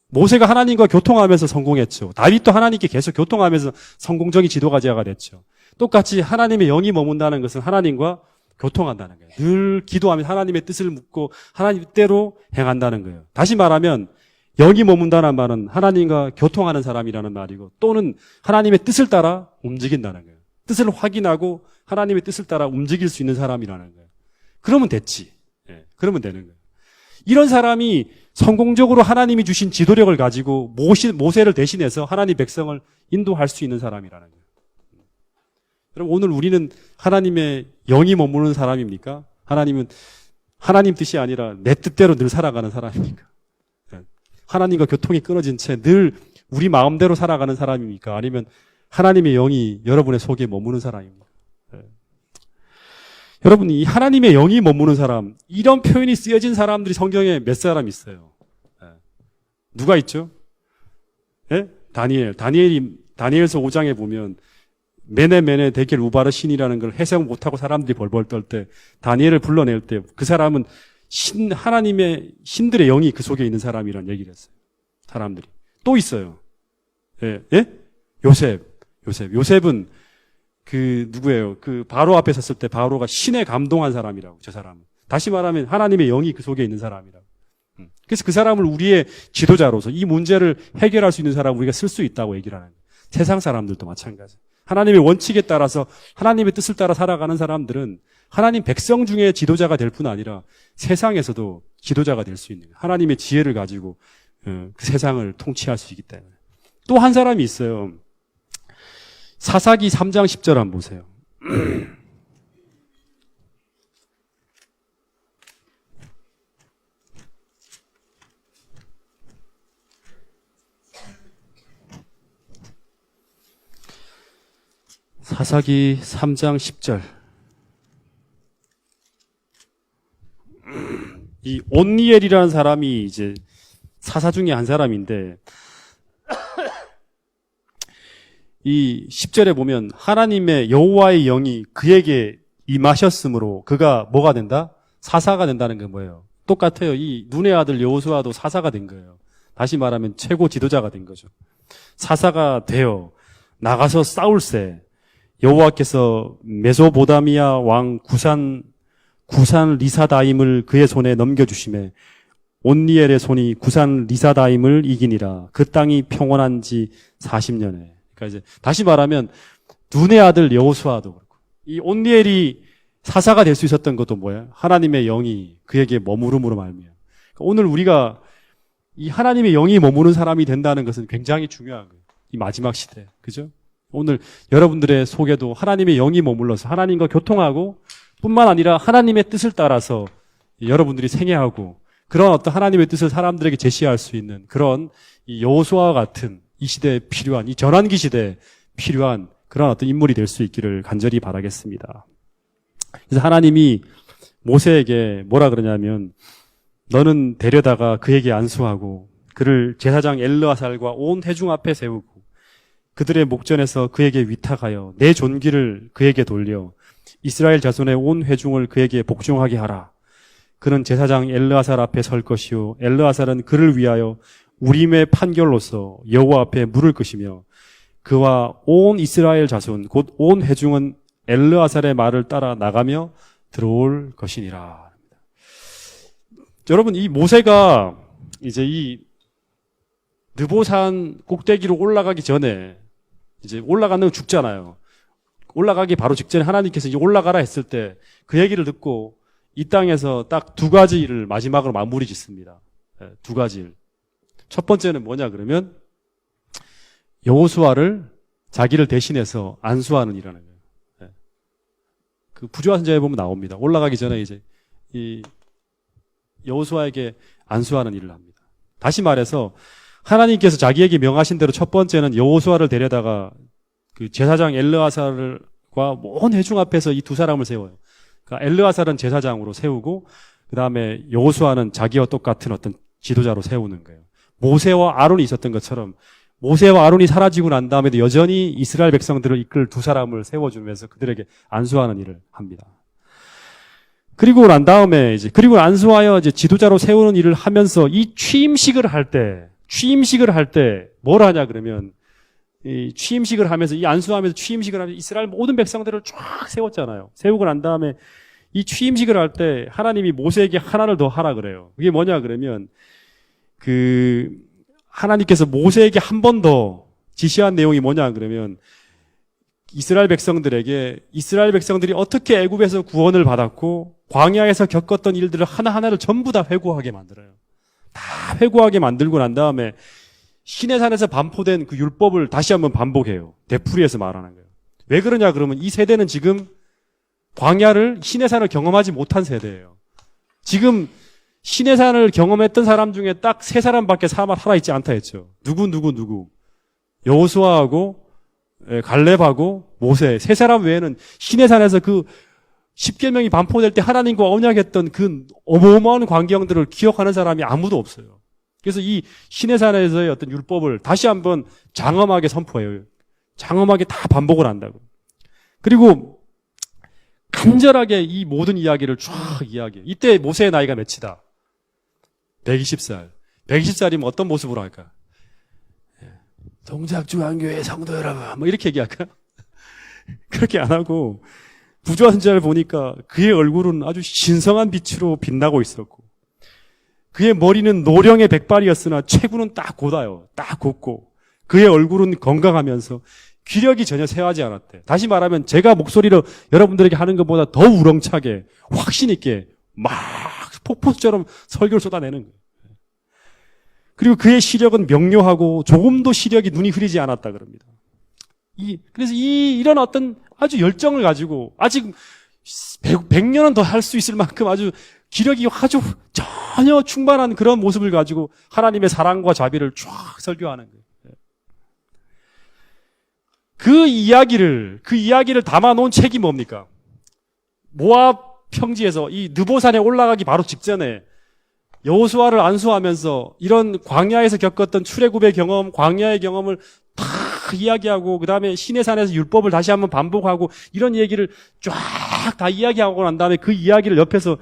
모세가 하나님과 교통하면서 성공했죠. 다윗도 하나님께 계속 교통하면서 성공적인 지도자가 됐죠. 똑같이 하나님의 영이 머문다는 것은 하나님과 교통한다는 거예요. 늘 기도하면서 하나님의 뜻을 묻고 하나님 뜻대로 행한다는 거예요. 다시 말하면 영이 머문다는 말은 하나님과 교통하는 사람이라는 말이고 또는 하나님의 뜻을 따라 움직인다는 거예요. 뜻을 확인하고 하나님의 뜻을 따라 움직일 수 있는 사람이라는 거예요. 그러면 됐지. 예, 그러면 되는 거예요. 이런 사람이 성공적으로 하나님이 주신 지도력을 가지고 모세를 대신해서 하나님 백성을 인도할 수 있는 사람이라는 거예요. 여러분 오늘 우리는 하나님의 영이 머무는 사람입니까? 하나님은 하나님 뜻이 아니라 내 뜻대로 늘 살아가는 사람입니까? 하나님과 교통이 끊어진 채 늘 우리 마음대로 살아가는 사람입니까? 아니면 하나님의 영이 여러분의 속에 머무는 사람입니까? 여러분 이 하나님의 영이 머무는 사람 이런 표현이 쓰여진 사람들이 성경에 몇 사람 있어요? 누가 있죠? 예? 다니엘서 5장에 보면 메네 데겔 우바르 신이라는 걸 해석 못하고 사람들이 벌벌 떨 때 다니엘을 불러낼 때 그 사람은 하나님의 신들의 영이 그 속에 있는 사람이라는 얘기를 했어요. 사람들이. 또 있어요. 예? 요셉은 누구예요? 바로 앞에 섰을 때 바로가 신에 감동한 사람이라고, 저 사람은. 다시 말하면 하나님의 영이 그 속에 있는 사람이라고. 그래서 그 사람을 우리의 지도자로서 이 문제를 해결할 수 있는 사람을 우리가 쓸 수 있다고 얘기를 하는 거예요. 세상 사람들도 마찬가지. 하나님의 원칙에 따라서 하나님의 뜻을 따라 살아가는 사람들은 하나님 백성 중에 지도자가 될 뿐 아니라 세상에서도 지도자가 될 수 있는 거예요. 하나님의 지혜를 가지고 그 세상을 통치할 수 있기 때문에. 또 한 사람이 있어요. 사사기 3장 10절 한번 보세요. 사사기 3장 10절. 이 온니엘이라는 사람이 이제 사사 중에 한 사람인데, 이 10절에 보면 하나님의 여호와의 영이 그에게 임하셨으므로 그가 뭐가 된다? 사사가 된다는 게 뭐예요? 똑같아요. 이 눈의 아들 여호수아도 사사가 된 거예요. 다시 말하면 최고 지도자가 된 거죠. 사사가 되어 나가서 싸울새 여호와께서 메소보다미아 왕 구산 리사다임을 그의 손에 넘겨주심에 온니엘의 손이 구산 리사다임을 이기니라. 그 땅이 평온한 지 40년에. 그러니까 이제 다시 말하면 눈의 아들 여호수아도 그렇고 이 온니엘이 사사가 될 수 있었던 것도 뭐예요? 하나님의 영이 그에게 머무름으로 말미암아. 그러니까 오늘 우리가 이 하나님의 영이 머무는 사람이 된다는 것은 굉장히 중요한 거예요. 이 마지막 시대. 그죠? 오늘 여러분들의 속에도 하나님의 영이 머물러서 하나님과 교통하고 뿐만 아니라 하나님의 뜻을 따라서 여러분들이 생애하고 그런 어떤 하나님의 뜻을 사람들에게 제시할 수 있는 그런 이 여호수아와 같은 이 시대에 필요한, 이 전환기 시대에 필요한 그런 어떤 인물이 될 수 있기를 간절히 바라겠습니다. 그래서 하나님이 모세에게 뭐라 그러냐면 너는 데려다가 그에게 안수하고 그를 제사장 엘르아살과 온 회중 앞에 세우고 그들의 목전에서 그에게 위탁하여 내 존귀를 그에게 돌려 이스라엘 자손의 온 회중을 그에게 복종하게 하라. 그는 제사장 엘르아살 앞에 설 것이요 엘르아살은 그를 위하여 우림의 판결로서 여호와 앞에 물을 것이며 그와 온 이스라엘 자손 곧 온 회중은 엘르아살의 말을 따라 나가며 들어올 것이니라. 여러분 이 모세가 이제 이 느보산 꼭대기로 올라가기 전에 이제 올라가는 건 죽잖아요. 올라가기 바로 직전에 하나님께서 이제 올라가라 했을 때 그 얘기를 듣고 이 땅에서 딱 두 가지 일을 마지막으로 마무리 짓습니다. 두 가지 일. 첫 번째는 뭐냐 그러면 여호수아를 자기를 대신해서 안수하는 일이라는 거예요. 그 부조화 선지자에 보면 나옵니다. 올라가기 전에 이제 이 여호수아에게 안수하는 일을 합니다. 다시 말해서 하나님께서 자기에게 명하신 대로 첫 번째는 여호수아를 데려다가 그 제사장 엘르아살과 온 회중 앞에서 이 두 사람을 세워요. 그러니까 엘르아살은 제사장으로 세우고 그 다음에 여호수아는 자기와 똑같은 어떤 지도자로 세우는 거예요. 모세와 아론이 있었던 것처럼 모세와 아론이 사라지고 난 다음에도 여전히 이스라엘 백성들을 이끌 두 사람을 세워주면서 그들에게 안수하는 일을 합니다. 그리고 난 다음에 그리고 안수하여 지도자로 세우는 일을 하면서 이 취임식을 할 때 뭘 하냐 그러면 이 취임식을 하면서 이 안수하면서 취임식을 하면서 이스라엘 모든 백성들을 쫙 세웠잖아요. 세우고 난 다음에 이 취임식을 할 때 하나님이 모세에게 하나를 더 하라 그래요. 그게 뭐냐 그러면 그 하나님께서 모세에게 한 번 더 지시한 내용이 뭐냐 그러면 이스라엘 백성들이 어떻게 애굽에서 구원을 받았고 광야에서 겪었던 일들을 하나하나를 전부 다 회고하게 만들어요. 다 회고하게 만들고 난 다음에 시내산에서 반포된 그 율법을 다시 한번 반복해요. 되풀이해서 말하는 거예요. 왜 그러냐 그러면 이 세대는 지금 광야를 시내산을 경험하지 못한 세대예요. 지금 시내산을 경험했던 사람 중에 딱 세 사람밖에 살아있지 않다 했죠. 누구. 여호수아하고 갈렙하고 모세 세 사람 외에는 시내산에서 그 십계명이 반포될 때 하나님과 언약했던 그 어마어마한 광경들을 기억하는 사람이 아무도 없어요. 그래서 이 시내산에서의 어떤 율법을 다시 한번 장엄하게 선포해요. 장엄하게 다 반복을 한다고. 그리고 간절하게 이 모든 이야기를 쫙 이야기해요. 이때 모세의 나이가 몇이다? 120살. 120살이면 어떤 모습으로 할까? 동작중앙교회 성도 여러분, 뭐 이렇게 얘기할까? 그렇게 안 하고 부조화 선지자를 보니까 그의 얼굴은 아주 신성한 빛으로 빛나고 있었고 그의 머리는 노령의 백발이었으나 체구는 딱 곧아요. 딱 곧고 그의 얼굴은 건강하면서 기력이 전혀 쇠하지 않았대. 다시 말하면 제가 목소리를 여러분들에게 하는 것보다 더 우렁차게 확신 있게 막 폭포수처럼 설교를 쏟아내는 거예요. 그리고 그의 시력은 명료하고 조금도 시력이 눈이 흐리지 않았다 그럽니다. 그래서 이런 어떤 아주 열정을 가지고 아직 100년은 더 할 수 있을 만큼 아주 기력이 아주 전혀 충만한 그런 모습을 가지고 하나님의 사랑과 자비를 쫙 설교하는 거예요. 그 이야기를 담아놓은 책이 뭡니까? 모압 평지에서 이 느보산에 올라가기 바로 직전에 여호수아를 안수하면서 이런 광야에서 겪었던 출애굽의 경험, 광야의 경험을 다 이야기하고 그 다음에 시내산에서 율법을 다시 한번 반복하고 이런 얘기를 쫙 다 이야기하고 난 다음에 그 이야기를 옆에서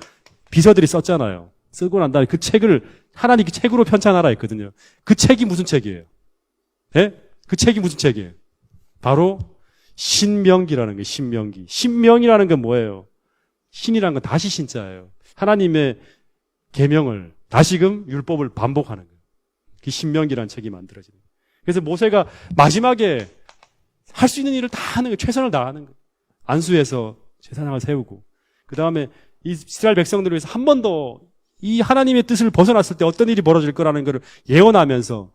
비서들이 썼잖아요. 쓰고 난 다음에 그 책을 하나님 그 책으로 편찬하라 했거든요. 그 책이 무슨 책이에요? 예? 그 책이 무슨 책이에요? 바로 신명기라는 거예요. 신명기. 신명이라는 건 뭐예요? 신이라는 건 다시 신자예요. 하나님의 계명을 다시금 율법을 반복하는 거예요. 그 신명기라는 책이 만들어지는 거예요. 그래서 모세가 마지막에 할 수 있는 일을 다 하는 거예요. 최선을 다하는 거예요. 안수해서 제사장을 세우고 그 다음에 이스라엘 백성들을 위해서 한 번 더 이 하나님의 뜻을 벗어났을 때 어떤 일이 벌어질 거라는 것을 예언하면서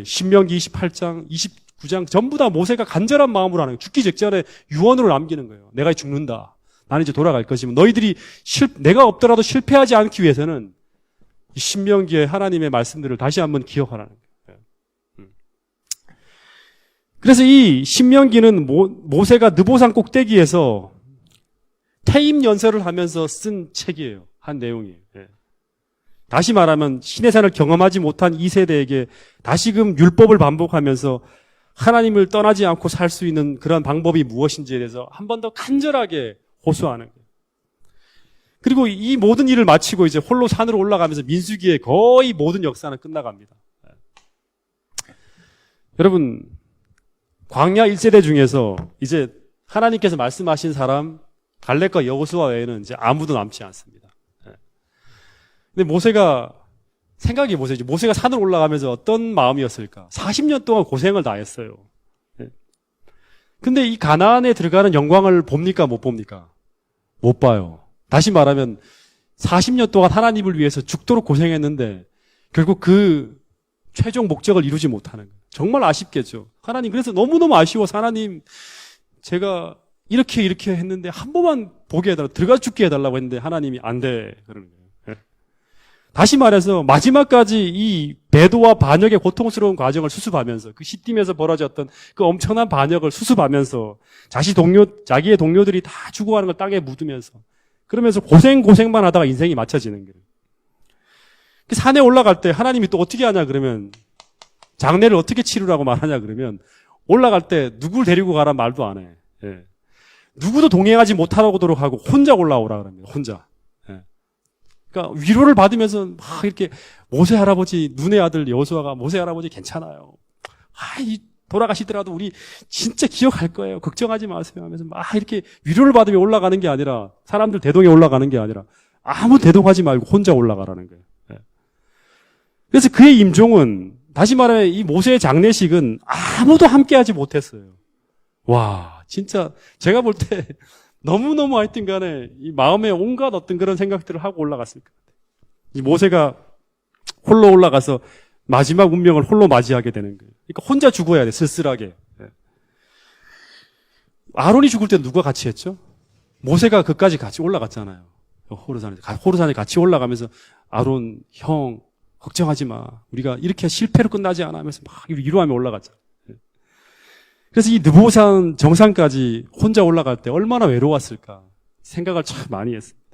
신명기 28장, 29장 전부 다 모세가 간절한 마음으로 하는 거예요. 죽기 직전에 유언으로 남기는 거예요. 내가 죽는다. 나는 이제 돌아갈 것이면 너희들이 내가 없더라도 실패하지 않기 위해서는 이 신명기의 하나님의 말씀들을 다시 한번 기억하라는 거예요. 그래서 이 신명기는 모세가 느보산 꼭대기에서 퇴임 연설을 하면서 쓴 책이에요. 한 내용이에요. 다시 말하면 시내산을 경험하지 못한 이 세대에게 다시금 율법을 반복하면서 하나님을 떠나지 않고 살 수 있는 그런 방법이 무엇인지에 대해서 한 번 더 간절하게 호소하는 거예요. 그리고 이 모든 일을 마치고 이제 홀로 산으로 올라가면서 민수기의 거의 모든 역사는 끝나갑니다. 여러분, 광야 1세대 중에서 이제 하나님께서 말씀하신 사람 갈렙과 여호수아 외에는 이제 아무도 남지 않습니다. 근데 모세가 생각해 보세요. 모세가 산으로 올라가면서 어떤 마음이었을까? 40년 동안 고생을 다 했어요. 근데 이 가나안에 들어가는 영광을 봅니까? 못 봅니까? 못 봐요. 다시 말하면 40년 동안 하나님을 위해서 죽도록 고생했는데 결국 그 최종 목적을 이루지 못하는 거예요. 정말 아쉽겠죠. 하나님 그래서 너무너무 아쉬워서 하나님 제가 이렇게 했는데 한 번만 보게 해달라고 들어가 죽게 해달라고 했는데 하나님이 안 돼 그러는 거예요. 다시 말해서 마지막까지 이 배도와 반역의 고통스러운 과정을 수습하면서 그 시딤에서 벌어졌던 그 엄청난 반역을 수습하면서 자기의 동료들이 다 죽어가는 걸 땅에 묻으면서 그러면서 고생만 하다가 인생이 맞춰지는 거예요. 그 산에 올라갈 때 하나님이 또 어떻게 하냐 그러면 장례를 어떻게 치르라고 말하냐 그러면 올라갈 때 누굴 데리고 가란 말도 안 해. 누구도 동행하지 못하도록 하고 혼자 올라오라 그럽니다. 혼자. 그러니까 위로를 받으면서 막 이렇게 모세 할아버지 눈의 아들 여호수아가 모세 할아버지 괜찮아요. 돌아가시더라도 우리 진짜 기억할 거예요. 걱정하지 마세요 하면서 막 이렇게 위로를 받으며 올라가는 게 아니라 사람들 대동에 올라가는 게 아니라 아무 대동하지 말고 혼자 올라가라는 거예요. 그래서 그의 임종은 다시 말하면 이 모세의 장례식은 아무도 함께하지 못했어요. 와 진짜 제가 볼 때 너무너무 하여튼 간에 이 마음에 온갖 어떤 그런 생각들을 하고 올라갔을 것 같아요. 이 모세가 홀로 올라가서 마지막 운명을 홀로 맞이하게 되는 거예요. 그러니까 혼자 죽어야 돼, 쓸쓸하게. 아론이 죽을 때 누가 같이 했죠? 모세가 그까지 같이 올라갔잖아요. 호르산에 같이 올라가면서 아론, 형, 걱정하지 마. 우리가 이렇게 실패로 끝나지 않아 하면서 막 위로하며 올라갔잖아요. 그래서 이 느보산 정상까지 혼자 올라갈 때 얼마나 외로웠을까 생각을 참 많이 했습니다.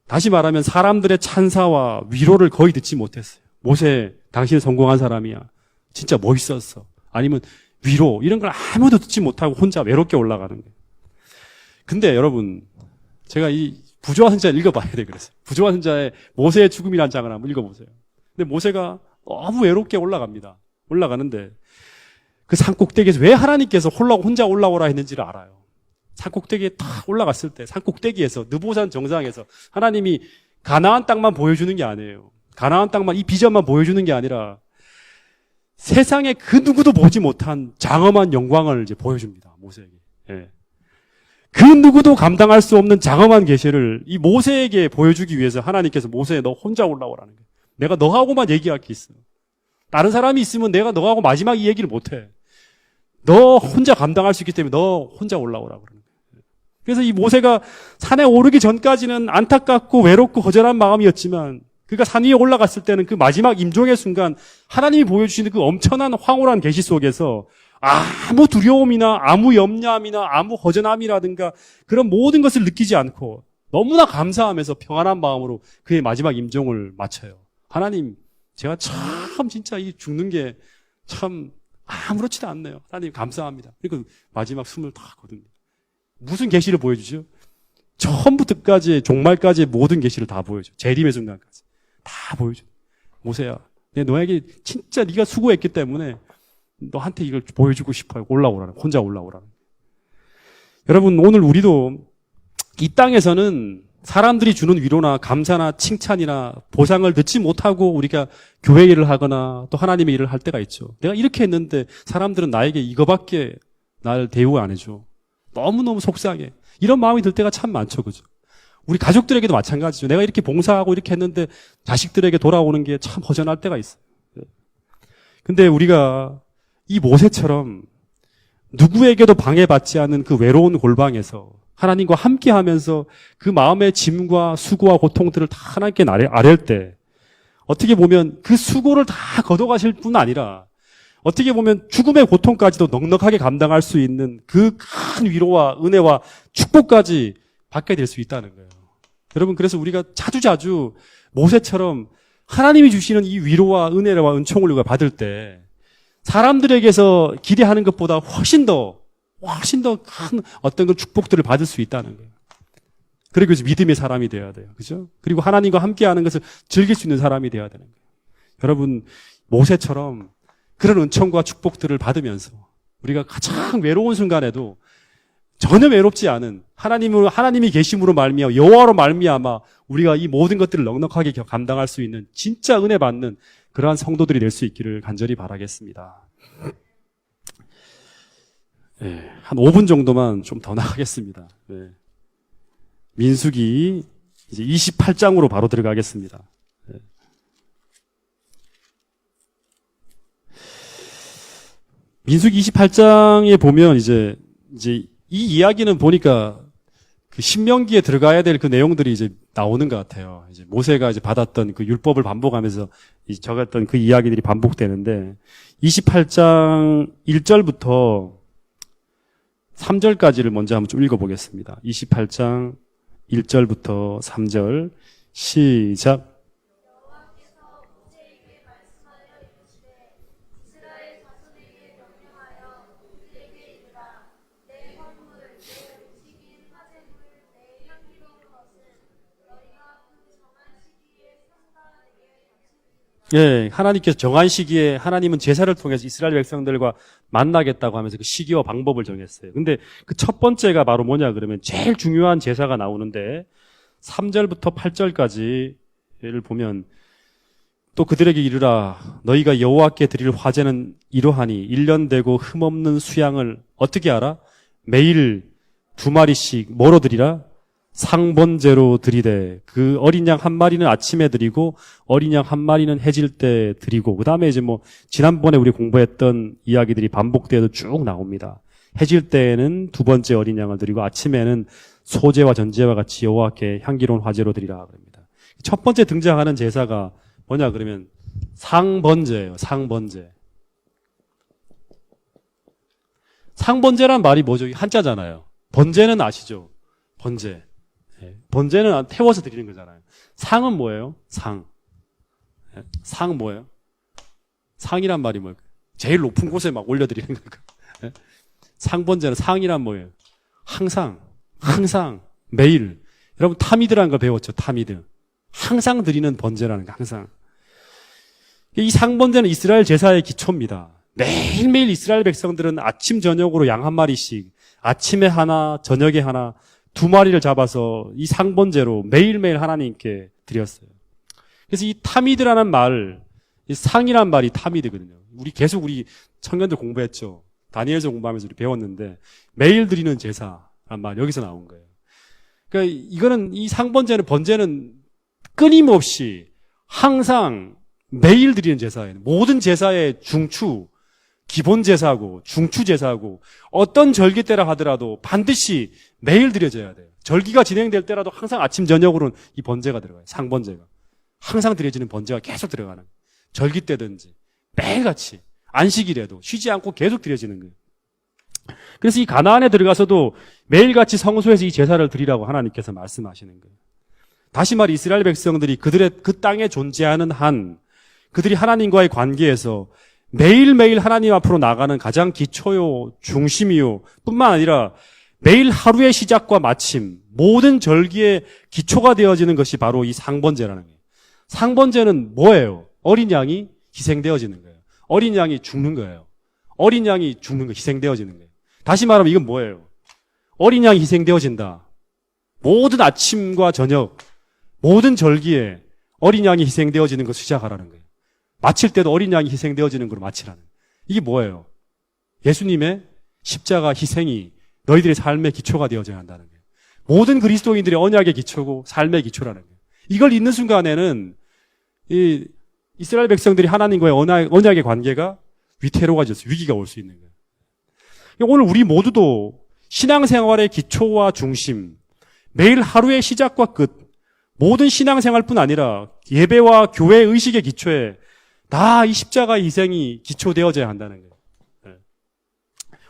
다시 말하면 사람들의 찬사와 위로를 거의 듣지 못했어요. 모세, 당신은 성공한 사람이야. 진짜 멋있었어. 아니면 위로 이런 걸 아무도 듣지 못하고 혼자 외롭게 올라가는 거예요. 근데 여러분 제가 이 부조한 선자 읽어봐야 돼 그랬어요. 부조한 선자의 모세의 죽음이라는 장을 한번 읽어보세요. 근데 모세가 너무 외롭게 올라갑니다. 올라가는데 그 산 꼭대기에서 왜 하나님께서 혼자 올라오라 했는지를 알아요. 산 꼭대기에 딱 올라갔을 때 산 꼭대기에서 느보산 정상에서 하나님이 가나안 땅만 보여주는 게 아니에요. 가나안 땅만 이 비전만 보여주는 게 아니라 세상에 그 누구도 보지 못한 장엄한 영광을 이제 보여줍니다. 모세에게. 예. 그 누구도 감당할 수 없는 장엄한 계시를 이 모세에게 보여주기 위해서 하나님께서 모세에 너 혼자 올라오라는 거예요. 내가 너하고만 얘기할 게 있어. 다른 사람이 있으면 내가 너하고 마지막 이 얘기를 못해. 너 혼자 감당할 수 있기 때문에 너 혼자 올라오라고 그러는 거예요. 그래서 이 모세가 산에 오르기 전까지는 안타깝고 외롭고 거절한 마음이었지만 그가 산 위에 올라갔을 때는 그 마지막 임종의 순간 하나님이 보여주시는 그 엄청난 황홀한 계시 속에서 아무 두려움이나 아무 염려함이나 아무 허전함이라든가 그런 모든 것을 느끼지 않고 너무나 감사하면서 평안한 마음으로 그의 마지막 임종을 마쳐요. 하나님, 제가 참 진짜 이 죽는 게 참 아무렇지도 않네요. 하나님 감사합니다. 그리고 마지막 숨을 다 거둡니다. 무슨 계시를 보여주죠? 처음부터 끝까지 종말까지의 모든 계시를 다 보여줘. 재림의 순간까지 다 보여줘. 모세야, 내 너에게 진짜 네가 수고했기 때문에 너한테 이걸 보여주고 싶어요. 올라오라는, 혼자 올라오라는. 여러분, 오늘 우리도 이 땅에서는 사람들이 주는 위로나 감사나 칭찬이나 보상을 듣지 못하고 우리가 교회 일을 하거나 또 하나님의 일을 할 때가 있죠. 내가 이렇게 했는데 사람들은 나에게 이거밖에 나를 대우 안 해줘. 너무너무 속상해. 이런 마음이 들 때가 참 많죠. 그죠? 우리 가족들에게도 마찬가지죠. 내가 이렇게 봉사하고 이렇게 했는데 자식들에게 돌아오는 게 참 허전할 때가 있어요. 근데 우리가 이 모세처럼 누구에게도 방해받지 않은 그 외로운 골방에서 하나님과 함께 하면서 그 마음의 짐과 수고와 고통들을 다 하나님께 아뢰을 때 어떻게 보면 그 수고를 다 걷어가실 뿐 아니라 어떻게 보면 죽음의 고통까지도 넉넉하게 감당할 수 있는 그 큰 위로와 은혜와 축복까지 받게 될 수 있다는 거예요. 여러분, 그래서 우리가 자주자주 모세처럼 하나님이 주시는 이 위로와 은혜와 은총을 우리가 받을 때 사람들에게서 기대하는 것보다 훨씬 더 큰 어떤 그 축복들을 받을 수 있다는 거예요. 그리고 믿음의 사람이 되어야 돼요. 그죠? 그리고 하나님과 함께 하는 것을 즐길 수 있는 사람이 되어야 되는 거예요. 여러분, 모세처럼 그런 은총과 축복들을 받으면서 우리가 가장 외로운 순간에도 전혀 외롭지 않은 하나님이 계심으로 말미암아 여호와로 말미암아 우리가 이 모든 것들을 넉넉하게 감당할 수 있는 진짜 은혜 받는 그러한 성도들이 될 수 있기를 간절히 바라겠습니다. 네, 한 5분 정도만 좀 더 나가겠습니다. 네. 민수기 이제 28장으로 바로 들어가겠습니다. 네. 민수기 28장에 보면 이제 이 이야기는 보니까 그 신명기에 들어가야 될 그 내용들이 이제 나오는 것 같아요. 이제 모세가 이제 받았던 그 율법을 반복하면서 적었던 그 이야기들이 반복되는데 28장 1절부터 3절까지를 먼저 한번 좀 읽어보겠습니다. 28장 1절부터 3절 시작. 예, 하나님께서 정한 시기에 하나님은 제사를 통해서 이스라엘 백성들과 만나겠다고 하면서 그 시기와 방법을 정했어요. 근데 그 첫 번째가 바로 뭐냐 그러면 제일 중요한 제사가 나오는데 3절부터 8절까지를 보면 또 그들에게 이르라 너희가 여호와께 드릴 화제는 이러하니 1년 되고 흠없는 수양을 어떻게 알아? 매일 2마리씩 뭐로 드리라? 상번제로 드리되 그 어린 양 한 마리는 아침에 드리고 어린 양 한 마리는 해질 때 드리고 그 다음에 이제 뭐 지난번에 우리 공부했던 이야기들이 반복되어서 쭉 나옵니다. 해질 때에는 2번째 어린 양을 드리고 아침에는 소제와 전제와 같이 여호와께 향기로운 화제로 드리라 그럽니다. 첫 번째 등장하는 제사가 뭐냐 그러면 상번제예요. 상번제. 상번제란 말이 뭐죠? 한자잖아요. 번제는 아시죠? 번제. 번제는 태워서 드리는 거잖아요. 상은 뭐예요? 상. 상 뭐예요? 상이란 말이 뭐예요? 제일 높은 곳에 막 올려드리는 거니까. 상번제는 상이란 뭐예요? 항상, 매일. 여러분 타미드라는 걸 배웠죠? 타미드. 항상 드리는 번제라는 거, 항상. 이 상번제는 이스라엘 제사의 기초입니다. 매일매일 이스라엘 백성들은 아침, 저녁으로 양 한 마리씩, 아침에 하나, 저녁에 하나, 2마리를 잡아서 이 상번제로 매일매일 하나님께 드렸어요. 그래서 이 타미드라는 말, 이 상이란 말이 탐이 되거든요. 우리 청년들 공부했죠. 다니엘서 공부하면서 우리 배웠는데 매일 드리는 제사란 말 여기서 나온 거예요. 그러니까 이거는 이 상번제는 번제는 끊임없이 항상 매일 드리는 제사예요. 모든 제사의 중추, 기본 제사고 중추 제사고 어떤 절기 때라 하더라도 반드시 매일 드려져야 돼요. 절기가 진행될 때라도 항상 아침 저녁으로는 이 번제가 들어가요. 상번제가. 항상 드려지는 번제가 계속 들어가는 거예요. 절기 때든지 매일같이 안식일에도 쉬지 않고 계속 드려지는 거예요. 그래서 이 가나안에 들어가서도 매일같이 성소에서 이 제사를 드리라고 하나님께서 말씀하시는 거예요. 다시 말해 이스라엘 백성들이 그들의 그 땅에 존재하는 한 그들이 하나님과의 관계에서 매일매일 하나님 앞으로 나가는 가장 기초요 중심이요 뿐만 아니라 매일 하루의 시작과 마침 모든 절기의 기초가 되어지는 것이 바로 이 상번제라는 거예요. 상번제는 뭐예요? 어린 양이 희생되어지는 거예요. 어린 양이 죽는 거예요. 어린 양이 죽는 거 희생되어지는 거예요. 다시 말하면 이건 뭐예요? 어린 양이 희생되어진다. 모든 아침과 저녁 모든 절기에 어린 양이 희생되어지는 것을 시작하라는 거예요. 마칠 때도 어린 양이 희생되어지는 걸로 마치라는 거예요. 이게 뭐예요? 예수님의 십자가 희생이 너희들의 삶의 기초가 되어져야 한다는 거예요. 모든 그리스도인들의 언약의 기초고 삶의 기초라는 거예요. 이걸 잊는 순간에는 이 이스라엘 백성들이 하나님과의 언약의 관계가 위태로워져서 위기가 올 수 있는 거예요. 오늘 우리 모두도 신앙생활의 기초와 중심, 매일 하루의 시작과 끝, 모든 신앙생활뿐 아니라 예배와 교회 의식의 기초에 다 이 십자가의 희생이 기초되어져야 한다는 거예요.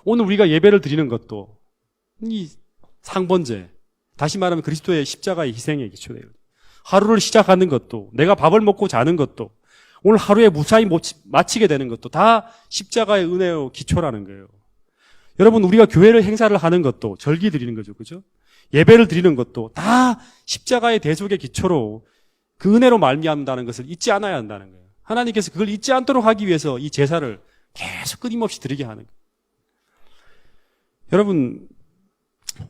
오늘 우리가 예배를 드리는 것도 이 상번제, 다시 말하면 그리스도의 십자가의 희생에 기초돼요. 하루를 시작하는 것도, 내가 밥을 먹고 자는 것도, 오늘 하루에 무사히 마치게 되는 것도 다 십자가의 은혜의 기초라는 거예요. 여러분, 우리가 교회를 행사를 하는 것도, 절기 드리는 거죠. 그죠? 예배를 드리는 것도 다 십자가의 대속의 기초로 그 은혜로 말미암는다는 것을 잊지 않아야 한다는 거예요. 하나님께서 그걸 잊지 않도록 하기 위해서 이 제사를 계속 끊임없이 드리게 하는 거예요. 여러분,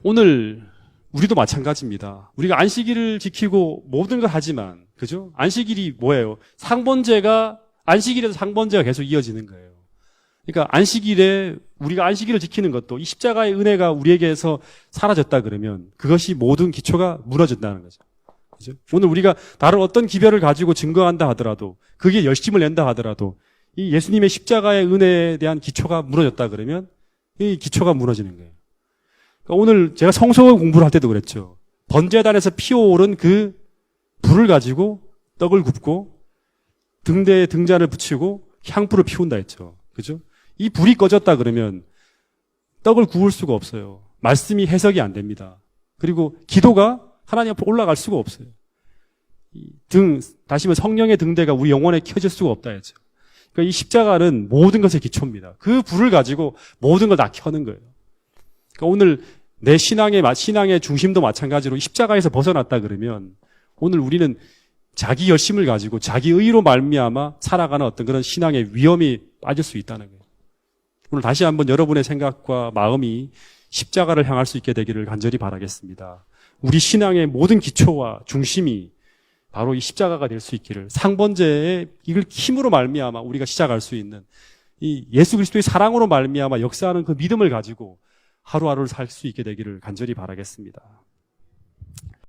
오늘 우리도 마찬가지입니다. 우리가 안식일을 지키고 모든 걸 하지만, 그죠? 안식일이 뭐예요? 안식일에서 상번제가 계속 이어지는 거예요. 그러니까 안식일에 우리가 안식일을 지키는 것도 이 십자가의 은혜가 우리에게서 사라졌다 그러면 그것이 모든 기초가 무너진다는 거죠. 그죠? 오늘 우리가 다른 어떤 기별을 가지고 증거한다 하더라도 그게 열심을 낸다 하더라도 이 예수님의 십자가의 은혜에 대한 기초가 무너졌다 그러면 이 기초가 무너지는 거예요. 그러니까 오늘 제가 성서 공부를 할 때도 그랬죠. 번제단에서 피어오른 그 불을 가지고 떡을 굽고 등대에 등잔을 붙이고 향불을 피운다 했죠. 그죠? 이 불이 꺼졌다 그러면 떡을 구울 수가 없어요. 말씀이 해석이 안 됩니다. 그리고 기도가 하나님 앞으로 올라갈 수가 없어요. 다시 말해 성령의 등대가 우리 영혼에 켜질 수가 없다 했죠. 그러니까 이 십자가는 모든 것의 기초입니다. 그 불을 가지고 모든 걸 다 켜는 거예요. 그러니까 오늘 내 신앙의 중심도 마찬가지로 십자가에서 벗어났다 그러면 오늘 우리는 자기 열심을 가지고 자기 의로 말미암아 살아가는 어떤 그런 신앙의 위험이 빠질 수 있다는 거예요. 오늘 다시 한번 여러분의 생각과 마음이 십자가를 향할 수 있게 되기를 간절히 바라겠습니다. 우리 신앙의 모든 기초와 중심이 바로 이 십자가가 될 수 있기를, 상번제의 이걸 힘으로 말미암아 우리가 시작할 수 있는 이 예수 그리스도의 사랑으로 말미암아 역사하는 그 믿음을 가지고 하루하루를 살 수 있게 되기를 간절히 바라겠습니다.